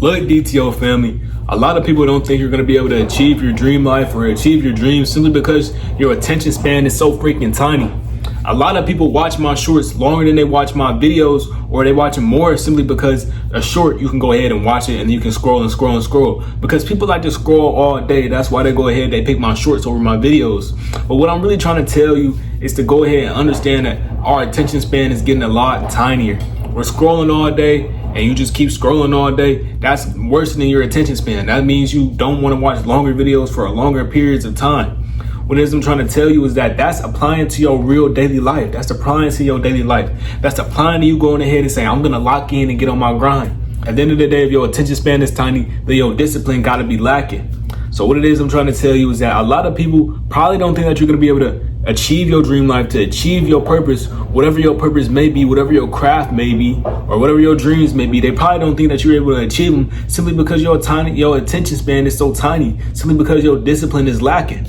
Look, DTO family, a lot of people don't think you're going to be able to achieve your dream life or achieve your dreams simply because your attention span is so freaking tiny. A lot of people watch my shorts longer than they watch my videos, or they watch them more simply because a short, you can go ahead and watch it and you can scroll and scroll and scroll. Because people like to scroll all day. That's why they go ahead, they pick my shorts over my videos. But what I'm really trying to tell you is to go ahead and understand that our attention span is getting a lot tinier. We're scrolling all day and you just keep scrolling all day. That's worse than your attention span. That means you don't want to watch longer videos for longer periods of time. What it is I'm trying to tell you is that that's applying to your real daily life. That's applying to your daily life. That's applying to you going ahead and saying, I'm going to lock in and get on my grind. At the end of the day, if your attention span is tiny, then your discipline got to be lacking. So what it is I'm trying to tell you is that a lot of people probably don't think that you're going to be able to achieve your dream life, to achieve your purpose, whatever your purpose may be, whatever your craft may be, or whatever your dreams may be. They probably don't think that you're able to achieve them simply because your attention span is so tiny, simply because your discipline is lacking.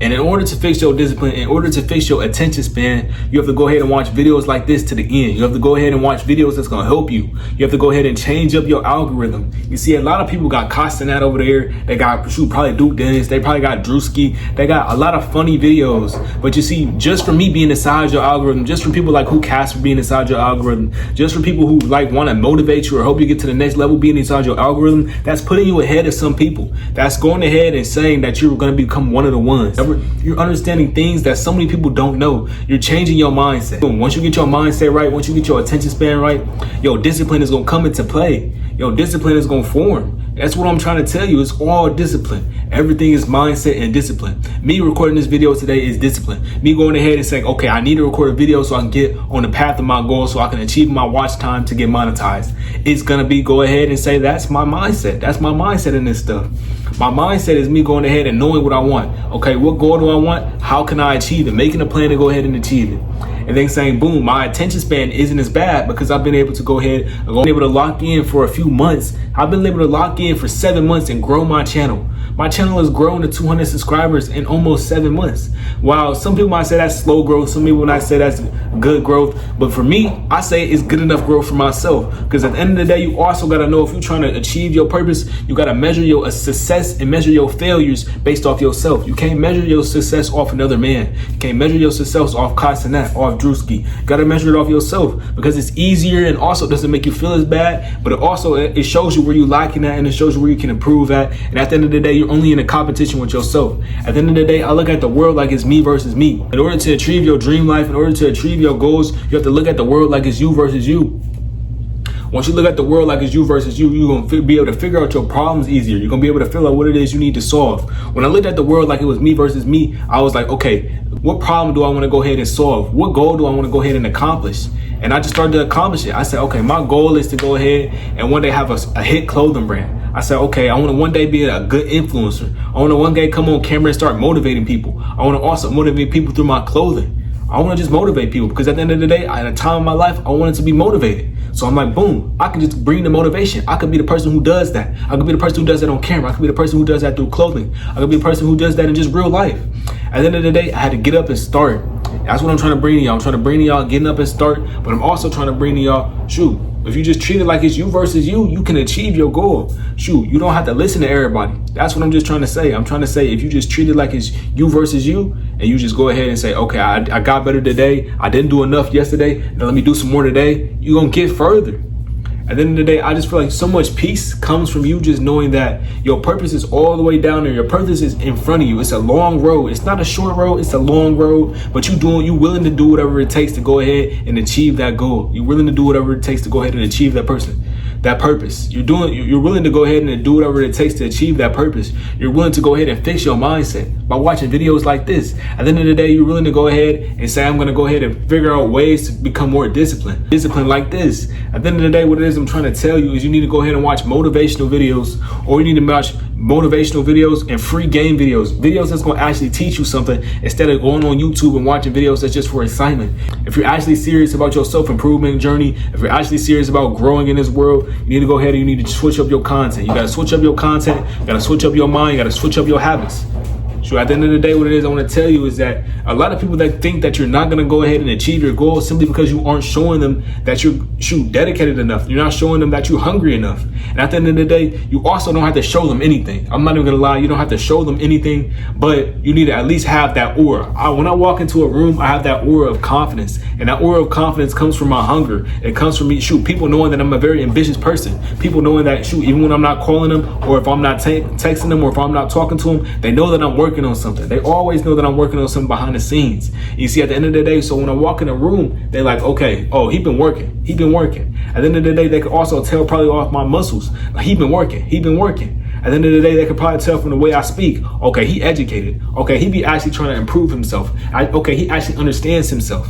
And in order to fix your discipline, in order to fix your attention span, you have to go ahead and watch videos like this to the end. You have to go ahead and watch videos that's going to help you. You have to go ahead and change up your algorithm. You see, a lot of people got Castanat over there. They got probably Duke Dennis. They probably got Drewski. They got a lot of funny videos. But you see, just for me being inside your algorithm, just for people like who Casper being inside your algorithm, just for people who like want to motivate you or help you get to the next level being inside your algorithm, that's putting you ahead of some people. That's going ahead and saying that you're going to become one of the ones. You're understanding things that so many people don't know. You're changing your mindset. Once you get your mindset right, once you get your attention span right, your discipline is going to come into play. Your discipline is going to form. That's what I'm trying to tell you. It's all discipline. Everything is mindset and discipline. Me recording this video today is discipline. Me going ahead and saying, okay, I need to record a video so I can get on the path of my goal, so I can achieve my watch time to get monetized. It's going to be go ahead and say, that's my mindset. That's my mindset in this stuff. My mindset is me going ahead and knowing what I want. Okay, what goal do I want? How can I achieve it? Making a plan to go ahead and achieve it. And then saying, boom, my attention span isn't as bad because I've been able to go ahead and able to lock in for a few months. I've been able to lock in for 7 months and grow my channel. My channel has grown to 200 subscribers in almost 7 months. While some people might say that's slow growth, some people might say that's good growth. But for me, I say it's good enough growth for myself. Because at the end of the day, you also got to know if you're trying to achieve your purpose, you got to measure your success and measure your failures based off yourself. You can't measure your success off another man. You can't measure your success off Castanat, off Drewski. You got to measure it off yourself because it's easier and also doesn't make you feel as bad. But it shows you where you're lacking at and it shows you where you can improve at. And at the end of the day, you're only in a competition with yourself. At the end of the day, I look at the world like it's me versus me. In order to achieve your dream life, in order to achieve your goals, you have to look at the world like it's you versus you. Once you look at the world like it's you versus you, you're going to be able to figure out your problems easier. You're going to be able to figure out what it is you need to solve. When I looked at the world like it was me versus me, I was like, okay, what problem do I want to go ahead and solve? What goal do I want to go ahead and accomplish? And I just started to accomplish it. I said, okay, my goal is to go ahead and one day have a hit clothing brand. I said, okay, I want to one day be a good influencer. I want to one day come on camera and start motivating people. I want to also motivate people through my clothing. I want to just motivate people because at the end of the day, at a time in my life, I wanted to be motivated. So I'm like, boom, I can just bring the motivation. I could be the person who does that. I could be the person who does that on camera. I could be the person who does that through clothing. I could be the person who does that in just real life. At the end of the day, I had to get up and start. That's what I'm trying to bring to y'all. I'm trying to bring to y'all getting up and start, but I'm also trying to bring to y'all, shoot, if you just treat it like it's you versus you, you can achieve your goal. Shoot, you don't have to listen to everybody. That's what I'm just trying to say. I'm trying to say if you just treat it like it's you versus you, and you just go ahead and say, okay, I got better today. I didn't do enough yesterday. Now let me do some more today. You're going to get further. At the end of the day, I just feel like so much peace comes from you just knowing that your purpose is all the way down there. Your purpose is in front of you. It's a long road. It's not a short road. It's a long road. But you willing to do whatever it takes to go ahead and achieve that goal. You're willing to do whatever it takes to go ahead and achieve that purpose. You're willing to go ahead and do whatever it takes to achieve that purpose. You're willing to go ahead and fix your mindset by watching videos like this. At the end of the day, you're willing to go ahead and say, I'm going to go ahead and figure out ways to become more disciplined. Discipline like this. At the end of the day, what it is I'm trying to tell you is you need to go ahead and watch motivational videos, or you need to watch motivational videos and free game videos that's going to actually teach you something instead of going on YouTube and watching videos that's just for excitement. If you're actually serious about your self-improvement journey, if you're actually serious about growing in this world, you need to go ahead and you need to switch up your content. You got to switch up your content. You got to switch up your mind. You got to switch up your habits. So at the end of the day, what it is I want to tell you is that a lot of people that think that you're not going to go ahead and achieve your goal simply because you aren't showing them that you're dedicated enough. You're not showing them that you're hungry enough. And at the end of the day, you also don't have to show them anything. I'm not even going to lie. You don't have to show them anything, but you need to at least have that aura. When I walk into a room, I have that aura of confidence, and that aura of confidence comes from my hunger. It comes from me, people knowing that I'm a very ambitious person. People knowing that, even when I'm not calling them, or if I'm not texting them, or if I'm not talking to them, they know that I'm working on something. They always know that I'm working on something behind the scenes. You see, at the end of the day, so when I walk in a room, they're like, okay, oh, he been working. At the end of the day, they could also tell probably off my muscles. Like, he been working. At the end of the day, they could probably tell from the way I speak, okay, he educated. Okay, he be actually trying to improve himself. Okay, he actually understands himself.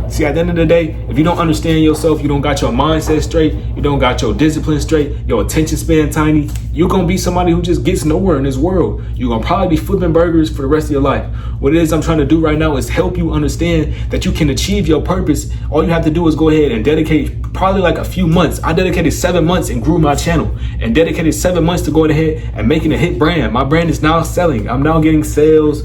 See, at the end of the day, if you don't understand yourself, you don't got your mindset straight, you don't got your discipline straight, your attention span tiny, you're going to be somebody who just gets nowhere in this world. You're going to probably be flipping burgers for the rest of your life. What it is I'm trying to do right now is help you understand that you can achieve your purpose. All you have to do is go ahead and dedicate probably like a few months. I dedicated 7 months and grew my channel, and dedicated 7 months to going ahead and making a hit brand. My brand is now selling. I'm now getting sales,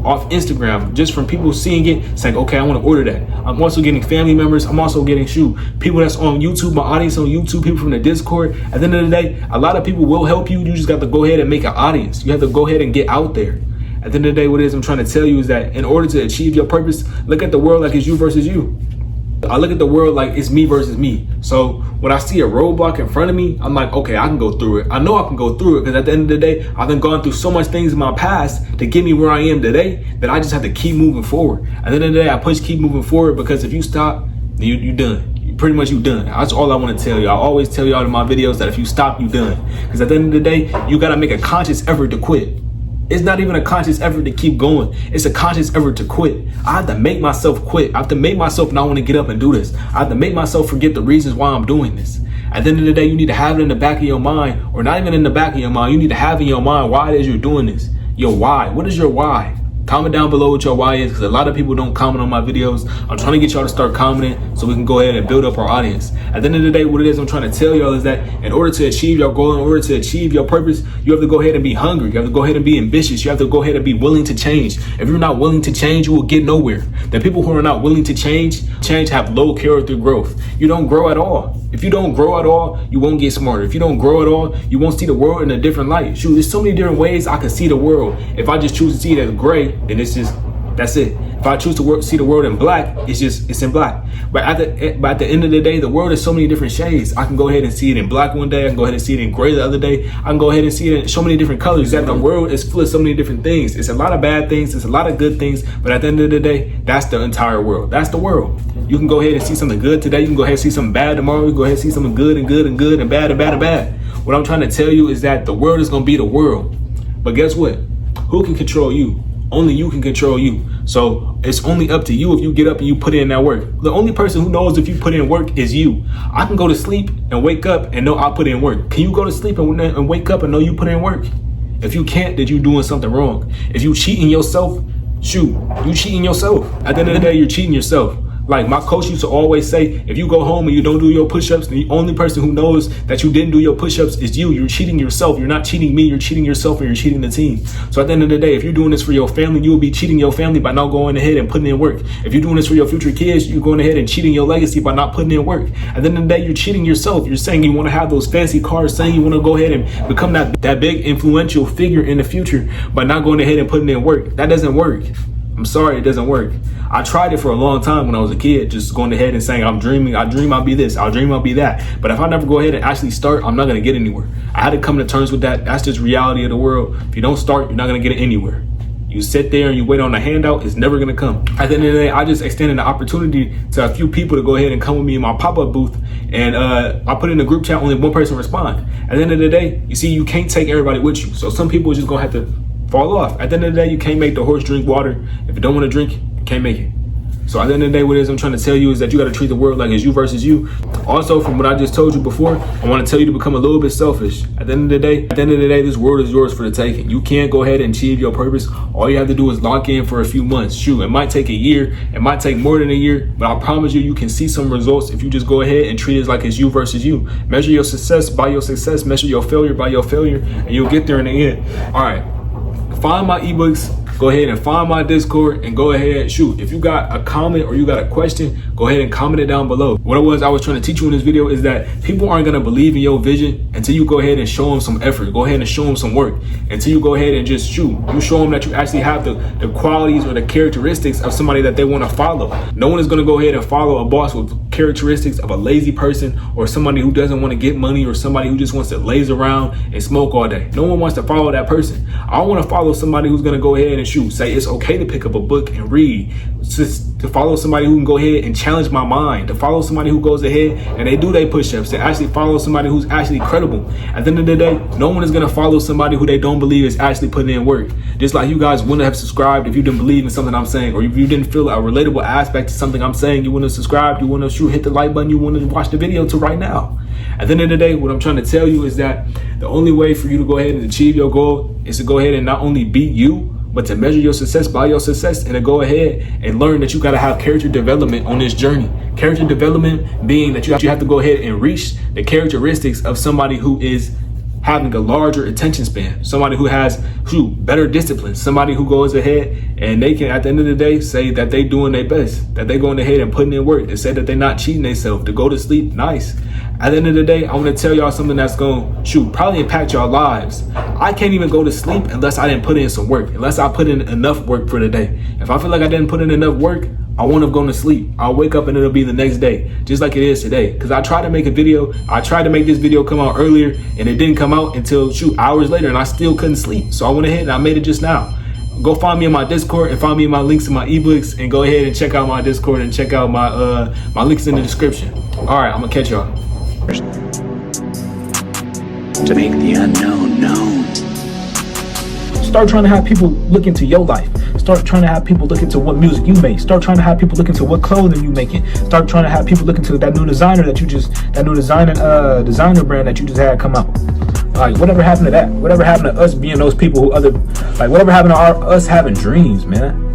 off Instagram, just from people seeing it, saying, okay, I want to order that. I'm also getting family members. I'm also getting people that's on YouTube, my audience on YouTube, people from the Discord. At the end of the day, a lot of people will help you. You just got to go ahead and make an audience. You have to go ahead and get out there. At the end of the day, what it is I'm trying to tell you is that in order to achieve your purpose, look at the world like it's you versus you. I look at the world like it's me versus me. So when I see a roadblock in front of me, I'm like, okay, I can go through it. I know I can go through it, because at the end of the day, I've been gone through so much things in my past to get me where I am today that I just have to keep moving forward. At the end of the day, I keep moving forward, because if you stop, then you done. Pretty much you done. That's all I want to tell you. I always tell y'all in my videos that if you stop, you done. Because at the end of the day, you got to make a conscious effort to quit. It's not even a conscious effort to keep going. It's a conscious effort to quit. I have to make myself quit. I have to make myself not want to get up and do this. I have to make myself forget the reasons why I'm doing this. At the end of the day, you need to have it in the back of your mind, or not even in the back of your mind. You need to have in your mind why it is you're doing this. Your why. What is your why? Comment down below what your why is, because a lot of people don't comment on my videos. I'm trying to get y'all to start commenting so we can go ahead and build up our audience. At the end of the day, what it is I'm trying to tell y'all is that in order to achieve your goal, in order to achieve your purpose, you have to go ahead and be hungry. You have to go ahead and be ambitious. You have to go ahead and be willing to change. If you're not willing to change, you will get nowhere. The people who are not willing to change have low character growth. You don't grow at all. If you don't grow at all, you won't get smarter. If you don't grow at all, you won't see the world in a different light. There's so many different ways I can see the world. If I just choose to see it as gray, then that's it. If I choose to see the world in black, it's in black. But at the end of the day, the world is so many different shades. I can go ahead and see it in black one day. I can go ahead and see it in gray the other day. I can go ahead and see it in so many different colors. That the world is full of so many different things. It's a lot of bad things. It's a lot of good things. But at the end of the day, that's the entire world. That's the world. You can go ahead and see something good today. You can go ahead and see something bad tomorrow. You can go ahead and see something good and good and good and bad and bad and bad. What I'm trying to tell you is that the world is going to be the world. But guess what? Who can control you? Only you can control you. So it's only up to you if you get up and you put in that work. The only person who knows if you put in work is you. I can go to sleep and wake up and know I put in work. Can you go to sleep and wake up and know you put in work? If you can't, then you're doing something wrong. If you cheating yourself, you cheating yourself. At the end of the day, you're cheating yourself. Like my coach used to always say, if you go home and you don't do your push-ups, the only person who knows that you didn't do your push-ups is you. You're cheating yourself. You're not cheating me. You're cheating yourself, and you're cheating the team. So at the end of the day, if you're doing this for your family, you will be cheating your family by not going ahead and putting in work. If you're doing this for your future kids, you're going ahead and cheating your legacy by not putting in work. At the end of the day, you're cheating yourself. You're saying you want to have those fancy cars, saying you want to go ahead and become that big influential figure in the future by not going ahead and putting in work. That doesn't work. I'm sorry, it doesn't work. I tried it for a long time when I was a kid, just going ahead and saying, I'm dreaming, I dream I'll be this, I'll dream I'll be that. But if I never go ahead and actually start, I'm not going to get anywhere. I had to come to terms with that. That's just reality of the world. If you don't start, you're not going to get it anywhere. You sit there and you wait on a handout, it's never going to come. At the end of the day, I just extended the opportunity to a few people to go ahead and come with me in my pop-up booth. And I put in the group chat, only one person respond. At the end of the day, you see, you can't take everybody with you. So some people are just going to have to fall off. At the end of the day, you can't make the horse drink water. If it don't want to drink, you can't make it. So at the end of the day, what it is I'm trying to tell you is that you got to treat the world like it's you versus you. Also, from what I just told you before, I want to tell you to become a little bit selfish. At the end of the day, this world is yours for the taking. You can't go ahead and achieve your purpose. All you have to do is lock in for a few months. It might take a year. It might take more than a year, but I promise you, you can see some results if you just go ahead and treat it like it's you versus you. Measure your success by your success. Measure your failure by your failure, and you'll get there in the end. All right. find my ebooks, go ahead and find my Discord, and go ahead, shoot, if you got a comment or you got a question, go ahead and comment it down below. What I was trying to teach you in this video is that people aren't gonna believe in your vision until you go ahead and show them some effort, go ahead and show them some work, until you go ahead and just shoot, you show them that you actually have the qualities or the characteristics of somebody that they want to follow. No one is gonna go ahead and follow a boss with characteristics of a lazy person or somebody who doesn't want to get money or somebody who just wants to laze around and smoke all day. No one wants to follow that person. I want to follow somebody who's going to go ahead and shoot, say it's okay to pick up a book and read, just to follow somebody who can go ahead and challenge my mind, to follow somebody who goes ahead and they do their push-ups, to actually follow somebody who's actually credible. At the end of the day, no one is going to follow somebody who they don't believe is actually putting in work. Just like you guys wouldn't have subscribed if you didn't believe in something I'm saying, or if you didn't feel a relatable aspect to something I'm saying, you wouldn't have subscribed, you wouldn't have hit the like button, you wouldn't have watched the video to right now. At the end of the day, what I'm trying to tell you is that the only way for you to go ahead and achieve your goal is to go ahead and not only beat you, but to measure your success by your success, and to go ahead and learn that you got to have character development on this journey. Character development being that you have to go ahead and reach the characteristics of somebody who is having a larger attention span, somebody who has better discipline, somebody who goes ahead and they can, at the end of the day, say that they doing their best, that they going ahead and putting in work, they say that they're not cheating themselves, to go to sleep nice. At the end of the day, I want to tell y'all something that's going to probably impact your lives. I can't even go to sleep unless I didn't put in some work, unless I put in enough work for the day. If I feel like I didn't put in enough work, I won't have gone to sleep. I'll wake up and it'll be the next day, just like it is today. Because I tried to make a video, I tried to make this video come out earlier, and it didn't come out until hours later, and I still couldn't sleep. So I went ahead and I made it just now. Go find me in my Discord and find me in my links in my ebooks, and go ahead and check out my Discord and check out my my links in the description. All right, I'm gonna catch y'all. To make the unknown known. Start trying to have people look into your life. Start trying to have people look into what music you make. Start trying to have people look into what clothing you making. Start trying to have people look into that new designer designer brand that you just had come out. Like, whatever happened to that? Whatever happened to us being those people who whatever happened to us having dreams, man?